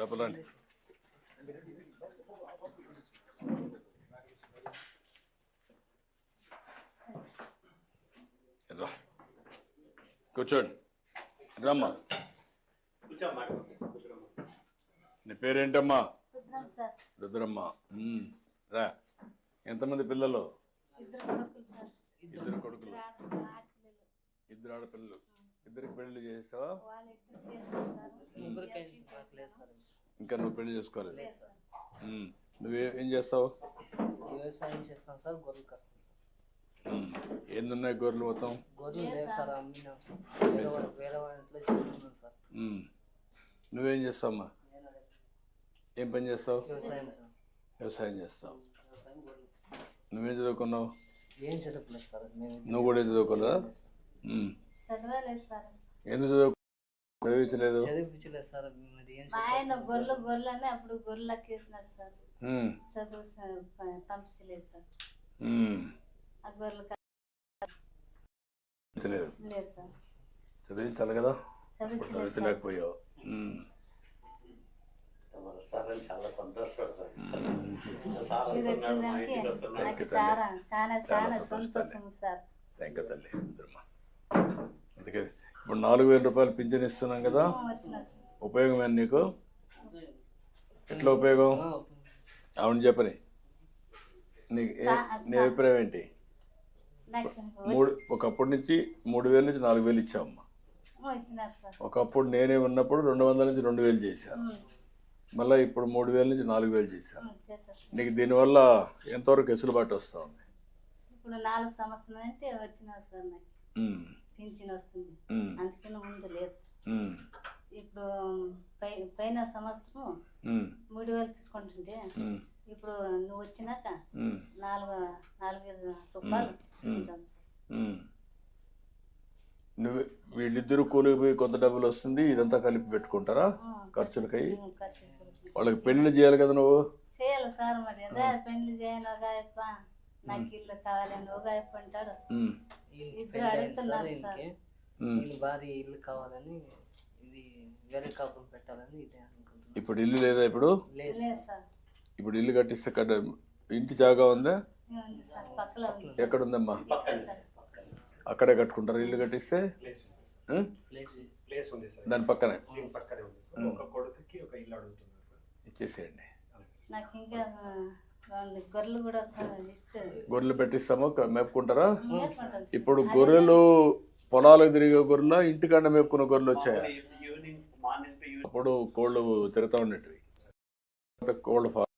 చెప్పలండి. కూర్చోండి, రమ్మా. నీ పేరేంటమ్మా? రుద్రమ్మ. రా. ఎంతమంది పిల్లలు? ఇద్దరు కొడుకులు, ఇద్దరు ఆడపిల్లలు. ఇద్దరికి పెళ్లి చేస్తావా? ఇంకా నువ్వు పెళ్లి చేసుకోవాలి. నువ్వేం చేస్తావు? వ్యవసాయం చేస్తాం సార్. గొర్రెలు కాస్తాం సార్. ఏందున్నాయి గొర్రెలు? మొత్తం గొర్రెలు లేవు సార్, అమ్మినాం సార్. వేరే వాళ్ళ ఇంట్లో చెప్తున్నాం సార్. నువ్వేం చేస్తావమ్మా? ఏం పని చేస్తావు? వ్యవసాయం సార్. వ్యవసాయం చేస్తావు. నువ్వేం చదువుకున్నావు? ఏం చదువుకోలేదు సార్. నువ్వు కూడా ఏం చదువుకోలేదా? ఎందుకు చదివించలేదు? చదివించలేదు సార్. ఆయన గొర్రెలు అని అప్పుడు గొర్రెలు ఎక్కేసినారు సార్. చదువు పంపించలేదు సార్. ఆ గొర్రెలు లేదు సార్. చదివించాలి కదా, చదివించలేకపోయావు. చాలా సంతోషపడతాను. థ్యాంక్ యూ తల్లి. అందుకే ఇప్పుడు 4,000 రూపాయలు పింఛన్ ఇస్తున్నాం కదా, ఉపయోగమే నీకు? ఎట్లా ఉపయోగం? అవును చెప్పని. నీ అభిప్రాయం ఏంటి? ఒకప్పటి నుంచి 3,000 నుంచి 4,000 ఇచ్చామమ్మా. ఒకప్పుడు నేనే ఉన్నప్పుడు 200 నుంచి 2,000 చేశాను. మళ్ళీ ఇప్పుడు 3,000 నుంచి 4,000 చేశాను. నీకు దీనివల్ల ఎంతవరకు వెసులుబాటు వస్తూ ఉంది? ఇప్పుడు 4 సంవత్సరాలు అంటే వచ్చినా సార్, నాకు పింఛన్ వస్తుంది. అందుకని ముందు లేదు. ఇప్పుడు పైన సంవత్సరం 3,000 తీసుకుంటుంటే ఇప్పుడు నువ్వు వచ్చినాక 4,000 రూపాయలు తీసుకుంటాను సార్. నువ్వు వీళ్ళిద్దరూ కూలికి పోయి కొంత డబ్బులు వస్తుంది, ఇదంతా కలిపి పెట్టుకుంటారా ఖర్చులకై? వాళ్ళకి పెళ్లి చేయాలి కదా నువ్వు? చేయాలి సార్. మరి అదే పెళ్లి చేయను, ఒక అయ్యప్ప నాకు ఇల్లు కావాలని ఒక అయ్యప్ప అంటాడు. ఇద్దరు అడుగుతున్నారు సార్. భారీ ఇల్లు కావాలని, ఇది వేరే కాపురం పెట్టాలని ఇదే అనుకుంటున్నాను. ఇప్పుడు ఇల్లు లేదా? ఇప్పుడు లేదు సార్. ఇప్పుడు ఇల్లు కట్టిస్తే ఇంటి జాగా ఉందా? ఎక్కడ ఉందమ్మా? అక్కడే కట్టుకుంటారు ఇల్లు కట్టిస్తే? దాని పక్కనే ఇచ్చేసేయండి. గొర్రెలు పెట్టిస్తామో మేపుకుంటారా? ఇప్పుడు గొర్రెలు పొలాలకు తిరిగే గొర్రెలు, ఇంటికాడ మేపుకున్న గొర్రెలు వచ్చాయా? అప్పుడు కోళ్ళు తిరుగుతూ ఉండేటివి, కోళ్ళ ఫార్మ్,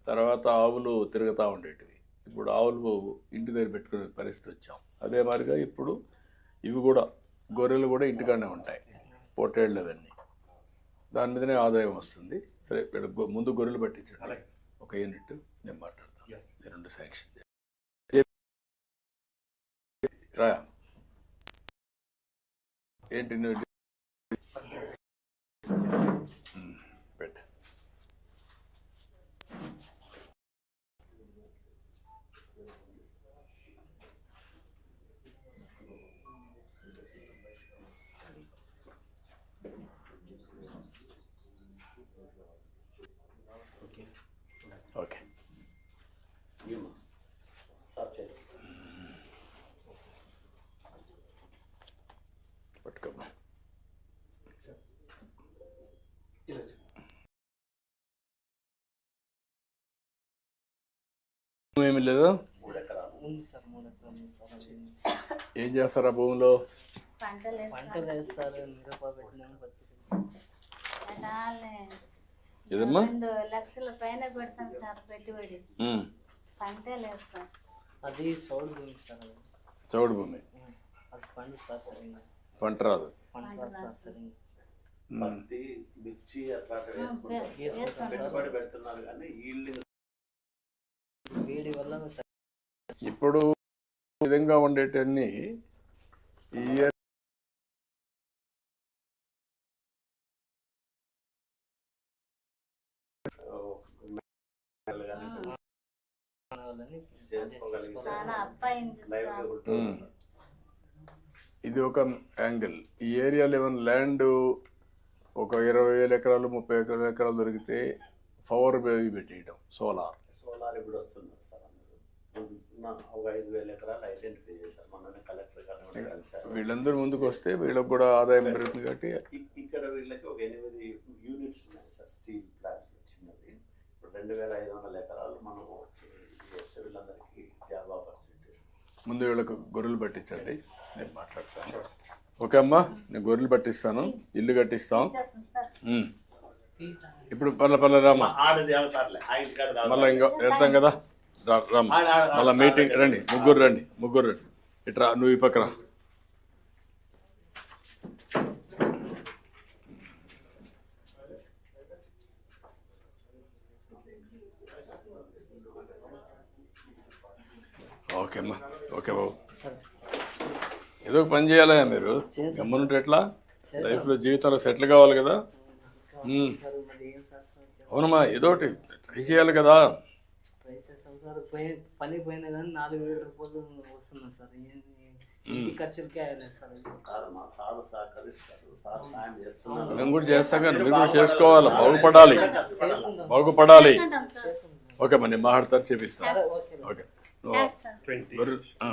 తర్వాత ఆవులు తిరుగుతూ ఉండేటివి. ఇప్పుడు ఆవులు ఇంటి దగ్గర పెట్టుకునే పరిస్థితి వచ్చాం. అదే మాదిరిగా ఇప్పుడు ఇవి కూడా, గొర్రెలు కూడా ఇంటికాడనే ఉంటాయి, పొట్టేళ్ళు అవన్నీ. దాని మీదనే ఆదాయం వస్తుంది. సరే, ఇక్కడ ముందు గొర్రెలు పట్టించండి, ఒక యూనిట్. నేను మాట్లాడతాను, 2 శాంక్షన్ రా. ఏంటి నువ్వు పెట్టు. ఓకే, పట్టుకోమ్మా. ఏమి లేదు. ఏం చేస్తారా భూమిలో? పంటలు వేస్తారు. మిరప పెట్టినాము. ఏదమ్మా? 2 లక్షల పైన పెడతాం సార్ పెట్టుబడి. పంటే లేదు సార్. అది చౌడు భూమి సార్. చౌడు భూమి. అది పండు సార్ సరిగ్గా. పంట రాదు. పత్తి, మిర్చి అట్లా పెట్టుబడి పెడుతున్నారు కానీ వీడి వల్ల ఇప్పుడు విధంగా ఉండేటన్ని ఈ ఇది ఒక యాంగిల్. ఈ ఏరియాలో ఏమైనా ల్యాండ్ ఒక 20,000 ఎకరాలు 30,000 ఎకరాలు దొరికితే పవర్ బేవి పెట్టేయడం సోలార్. సోలార్ ఇప్పుడు వస్తున్నారు సార్ అందరూ. ఒక 5,000 ఎకరాలు ఐడెంటిఫై చేశారు మొన్ననే కలెక్టర్ గారు కలిశారు. వీళ్ళందరూ ముందుకు వస్తే వీళ్ళకి కూడా ఆదాయం పెరుగుతుంది కాబట్టి ఇక్కడ వీళ్ళకి ఒక 8 యూనిట్స్ ఉన్నాయి సార్ స్టీల్ ప్లాంట్ చిన్నది. ఇప్పుడు 2,500 ఎకరాలు మనం చేస్తే వీళ్ళందరికీ జాబ్ ఆపర్చునిటీస్. ముందు వీళ్ళకు గొర్రెలు పట్టించండి, నేను మాట్లాడతాను. ఓకే అమ్మా, నేను గొర్రెలు పట్టిస్తాను, ఇల్లు కట్టిస్తాం. ఇప్పుడు పర్లే రామ్మా, ఆడది అవుతారులే ఆ ఇంటికాడ మళ్ళీ ఇంకా వెళ్తాం కదా, రామ్మా మళ్ళీ మీటింగ్ రండి, ముగ్గురు రండి. ఇట్రా, నువ్వు ఈ పక్కన. ఓకే అమ్మా, ఓకే బాబు. ఏదో ఒక పని చేయాలా మీరు, గమ్మునుంటే ఎట్లా? లైఫ్లో జీవితంలో సెటిల్ కావాలి కదా. అవునమ్మా, ఏదో ఒకటి ట్రై చేయాలి కదా. ట్రై చేస్తాం సార్, పని పోయినా కానీ 4,000 రూపాయలు వస్తున్నాయి సార్. ఇంటి ఖర్చులకే అయ్యలేదు సార్. మా సార్ సహకరిస్తారు, సార్ సాయం చేస్తున్నారు. మేము కూడా చేస్తాం కానీ మీరు కూడా చేసుకోవాలి, బాగుపడాలి. ఓకే మరి నేను మాట్లాడతారు, చేపిస్తాను. Okay Yes, sir. 20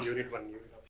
unit 1 unit.